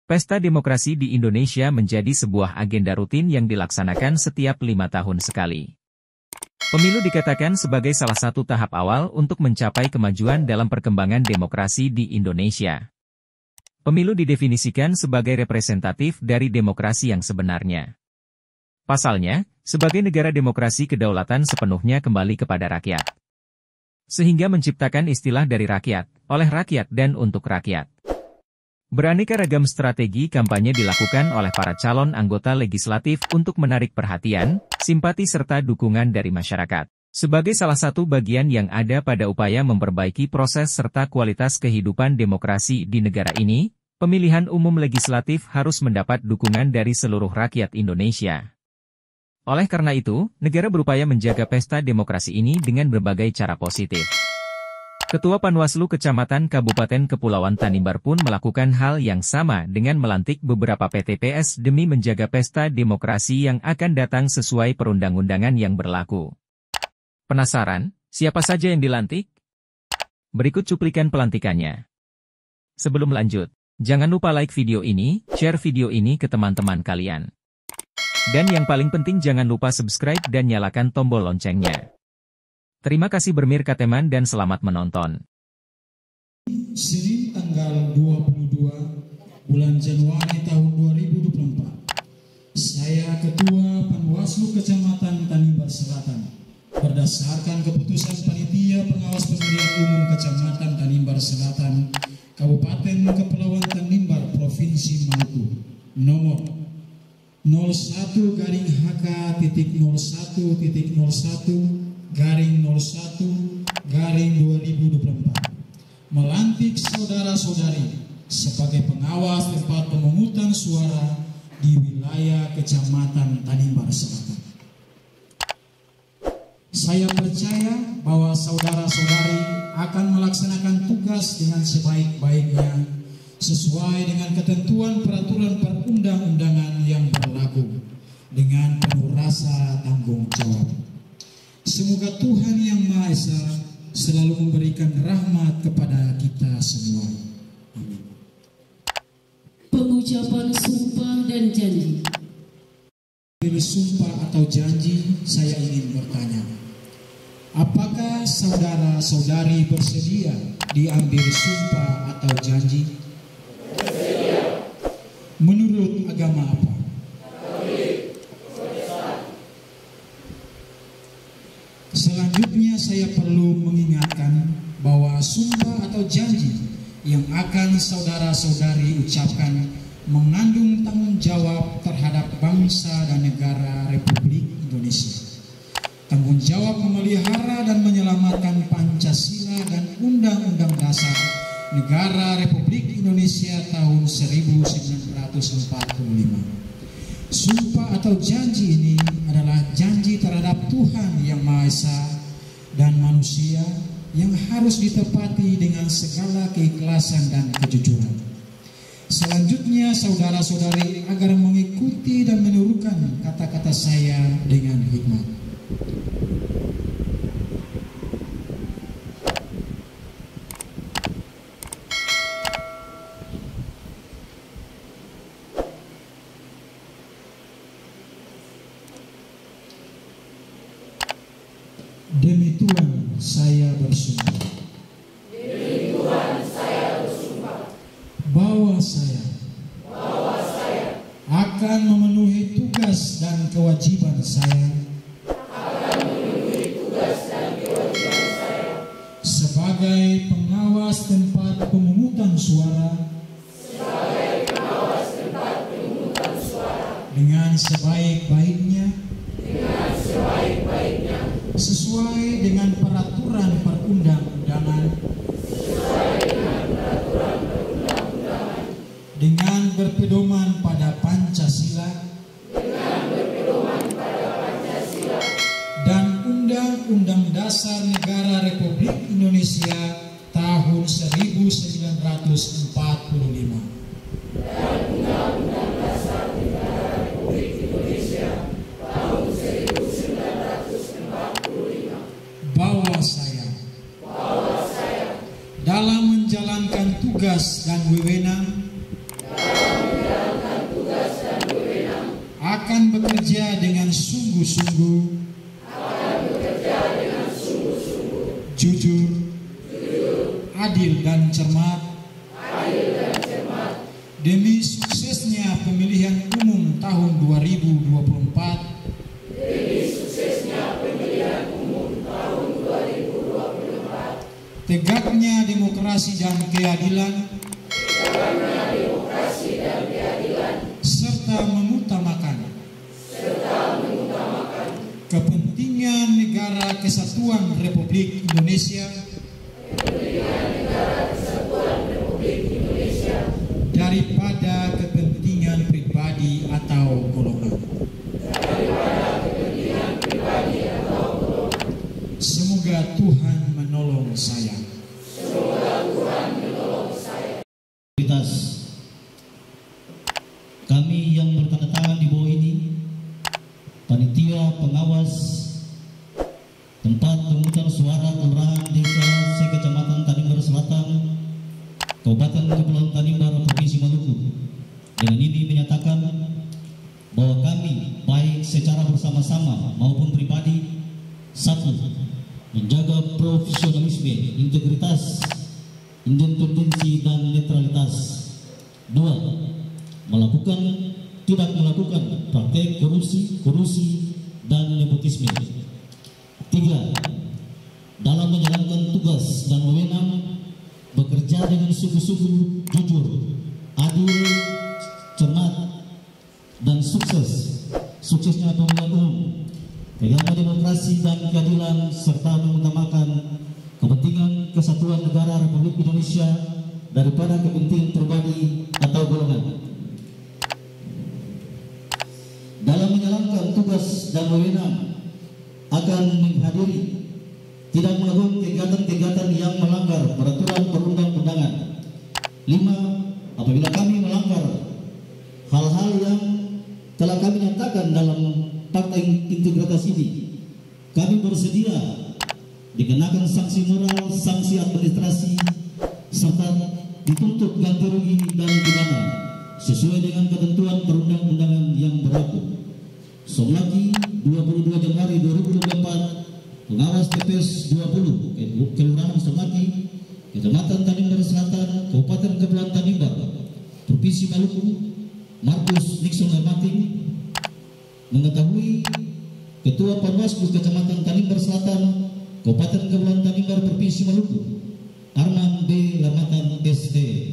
Pesta demokrasi di Indonesia menjadi sebuah agenda rutin yang dilaksanakan setiap 5 tahun sekali. Pemilu dikatakan sebagai salah satu tahap awal untuk mencapai kemajuan dalam perkembangan demokrasi di Indonesia. Pemilu didefinisikan sebagai representatif dari demokrasi yang sebenarnya. Pasalnya, sebagai negara demokrasi kedaulatan sepenuhnya kembali kepada rakyat. Sehingga menciptakan istilah dari rakyat, oleh rakyat dan untuk rakyat. Beraneka ragam strategi kampanye dilakukan oleh para calon anggota legislatif untuk menarik perhatian, simpati serta dukungan dari masyarakat. Sebagai salah satu bagian yang ada pada upaya memperbaiki proses serta kualitas kehidupan demokrasi di negara ini, pemilihan umum legislatif harus mendapat dukungan dari seluruh rakyat Indonesia. Oleh karena itu, negara berupaya menjaga pesta demokrasi ini dengan berbagai cara positif. Ketua Panwaslu Kecamatan Kabupaten Kepulauan Tanimbar pun melakukan hal yang sama dengan melantik beberapa PTPS demi menjaga pesta demokrasi yang akan datang sesuai perundang-undangan yang berlaku. Penasaran, siapa saja yang dilantik? Berikut cuplikan pelantikannya. Sebelum lanjut, jangan lupa like video ini, share video ini ke teman-teman kalian. Dan yang paling penting jangan lupa subscribe dan nyalakan tombol loncengnya. Terima kasih bermirkateman dan selamat menonton. Senin tanggal 22 bulan Januari tahun 2024. Saya Ketua Panwaslu Kecamatan Tanimbar Selatan. Berdasarkan keputusan Panitia Pengawas Pemilihan Umum Kecamatan Tanimbar Selatan, Kabupaten Kepulauan Tanimbar, Provinsi Maluku, nomor 01-1.01.2024 melantik saudara-saudari sebagai pengawas tempat pemungutan suara di wilayah Kecamatan Tanimbar Selatan. Saya percaya bahwa saudara-saudari akan melaksanakan tugas dengan sebaik-baiknya sesuai dengan ketentuan peraturan perundang-undangan yang berlaku dengan penuh rasa tanggung jawab. Semoga Tuhan Yang Maha Esa selalu memberikan rahmat kepada kita semua. Amin. Pengucapan sumpah dan janji. Bila sumpah atau janji, saya ingin bertanya, apakah saudara-saudari bersedia diambil sumpah atau janji? Menurut agama apa? Selanjutnya saya perlu mengingatkan bahwa sumpah atau janji yang akan saudara-saudari ucapkan mengandung tanggung jawab terhadap bangsa dan negara Republik Indonesia. Tanggung jawab memelihara dan menyelamatkan Pancasila dan Undang-Undang Dasar Negara Republik Indonesia tahun 1945. Sumpah atau janji ini adalah janji terhadap Tuhan Yang Maha Esa dan manusia yang harus ditepati dengan segala keikhlasan dan kejujuran. Selanjutnya saudara-saudari agar mengikuti dan menirukan kata-kata saya dengan hikmat. Demi Tuhan saya bersumpah. Demi Tuhan saya bersumpah. Bahwa saya akan memenuhi tugas dan kewajiban saya. Sebagai pengawas tempat pemungutan suara. Dengan sebaik-baiknya. Sesuai dengan peraturan perundang-undangan. Dengan berpedoman pada Pancasila. Dan Undang-Undang Dasar Negara Republik Indonesia tahun 1945. Bahwa saya dalam menjalankan tugas dan wewenang sungguh-sungguh, jujur, adil dan cermat, demi suksesnya pemilihan umum tahun 2024, tegaknya demokrasi dan keadilan, serta mengutamakan kepentingan Negara Kesatuan Republik Indonesia daripada kepentingan pribadi atau golongan. Semoga Tuhan menolong saya. Kami yang bertanda tangan di bawah ini, panitia pengawas tempat pemungutan suara kelurahan desa Kecamatan Tanimbar Selatan, Kabupaten Kepulauan Tanimbar, Provinsi Maluku, dengan ini menyatakan bahwa kami baik secara bersama-sama maupun pribadi, satu, menjaga profesionalisme, integritas, independensi dan netralitas. Dua, tidak melakukan praktek korupsi dan nepotisme. Tiga, dalam menjalankan tugas dan wewenang bekerja dengan sungguh-sungguh, jujur, adil, cermat, dan suksesnya pemilihan umum, tegaknya demokrasi dan keadilan, serta mengutamakan kepentingan kesatuan negara Republik Indonesia daripada kepentingan pribadi atau golongan. Dalam menjalankan tugas dan wewenang akan menghadiri, tidak melakukan kegiatan-kegiatan yang melanggar peraturan perundang-undangan. 5. Apabila kami melanggar hal-hal yang telah kami nyatakan dalam Fakta Integritas ini, kami bersedia dikenakan sanksi moral, sanksi administrasi, serta dituntut ganti rugi dan pidana sesuai dengan ketentuan perundang-undangan yang berlaku. Somlaki 22 Januari 2024, pengawas TPS 20 Kelurahan Somlaki, Kecamatan Tanimbar Selatan, Kabupaten Kepulauan Tanimbar, Provinsi Maluku, Markus Nixon Armating, mengetahui Ketua Panwaslu Kecamatan Tanimbar Selatan, Kabupaten Kepulauan Tanimbar, Provinsi Maluku, Arman B. Lamatan SD.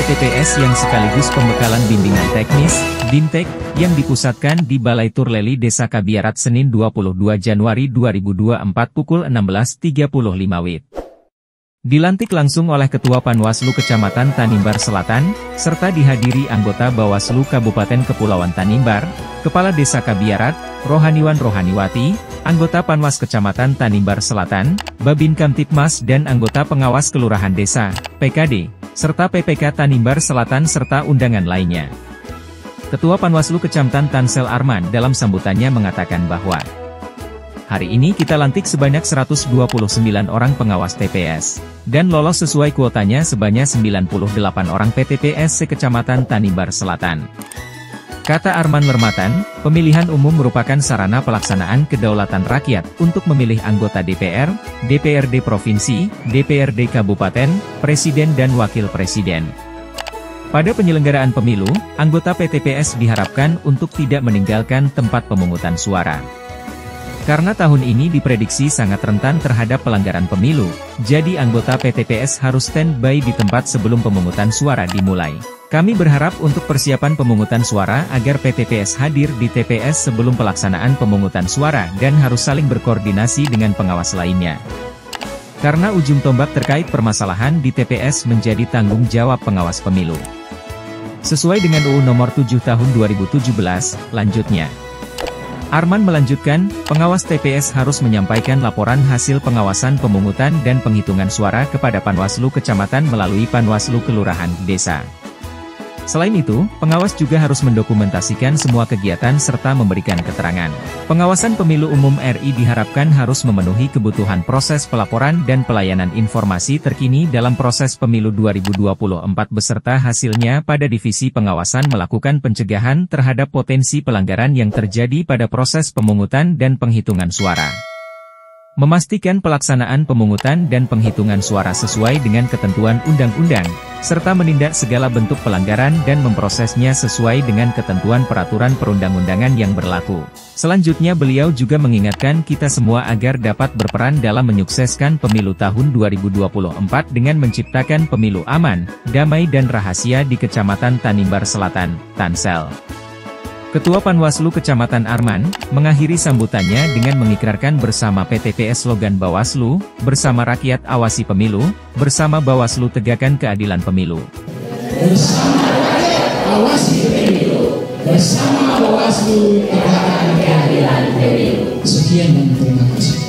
TPS yang sekaligus pembekalan bimbingan teknis, BIMTEK, yang dipusatkan di Balai Turleli Desa Kabiarat Senin 22 Januari 2024 pukul 16.35 WIB. Dilantik langsung oleh Ketua Panwaslu Kecamatan Tanimbar Selatan, serta dihadiri anggota Bawaslu Kabupaten Kepulauan Tanimbar, Kepala Desa Kabiarat, Rohaniwan-Rohaniwati, anggota Panwas Kecamatan Tanimbar Selatan, Babin Kamtipmas dan anggota pengawas Kelurahan Desa, PKD, serta PPK Tanimbar Selatan serta undangan lainnya. Ketua Panwaslu Kecamatan Tansel Arman dalam sambutannya mengatakan bahwa hari ini kita lantik sebanyak 129 orang pengawas TPS, dan lolos sesuai kuotanya sebanyak 98 orang PTPS se-Kecamatan Tanimbar Selatan. Kata Arman Lermatan, pemilihan umum merupakan sarana pelaksanaan kedaulatan rakyat untuk memilih anggota DPR, DPRD Provinsi, DPRD Kabupaten, Presiden dan Wakil Presiden. Pada penyelenggaraan pemilu, anggota PTPS diharapkan untuk tidak meninggalkan tempat pemungutan suara. Karena tahun ini diprediksi sangat rentan terhadap pelanggaran pemilu, jadi anggota PTPS harus standby di tempat sebelum pemungutan suara dimulai. Kami berharap untuk persiapan pemungutan suara agar PTPS hadir di TPS sebelum pelaksanaan pemungutan suara dan harus saling berkoordinasi dengan pengawas lainnya. Karena ujung tombak terkait permasalahan di TPS menjadi tanggung jawab pengawas pemilu. Sesuai dengan UU Nomor 7 Tahun 2017, lanjutnya. Arman melanjutkan, pengawas TPS harus menyampaikan laporan hasil pengawasan pemungutan dan penghitungan suara kepada Panwaslu Kecamatan melalui Panwaslu Kelurahan Desa. Selain itu, pengawas juga harus mendokumentasikan semua kegiatan serta memberikan keterangan. Pengawasan pemilu umum RI diharapkan harus memenuhi kebutuhan proses pelaporan dan pelayanan informasi terkini dalam proses pemilu 2024 beserta hasilnya pada divisi pengawasan melakukan pencegahan terhadap potensi pelanggaran yang terjadi pada proses pemungutan dan penghitungan suara. Memastikan pelaksanaan pemungutan dan penghitungan suara sesuai dengan ketentuan undang-undang, serta menindak segala bentuk pelanggaran dan memprosesnya sesuai dengan ketentuan peraturan perundang-undangan yang berlaku. Selanjutnya beliau juga mengingatkan kita semua agar dapat berperan dalam menyukseskan pemilu tahun 2024 dengan menciptakan pemilu aman, damai dan rahasia di Kecamatan Tanimbar Selatan, Tansel. Ketua Panwaslu Kecamatan Arman, mengakhiri sambutannya dengan mengikrarkan bersama PTPS slogan Bawaslu, bersama rakyat awasi pemilu, bersama Bawaslu tegakkan keadilan pemilu. Bersama rakyat awasi pemilu, bersama Bawaslu tegakkan keadilan pemilu. Sekian dan terima kasih.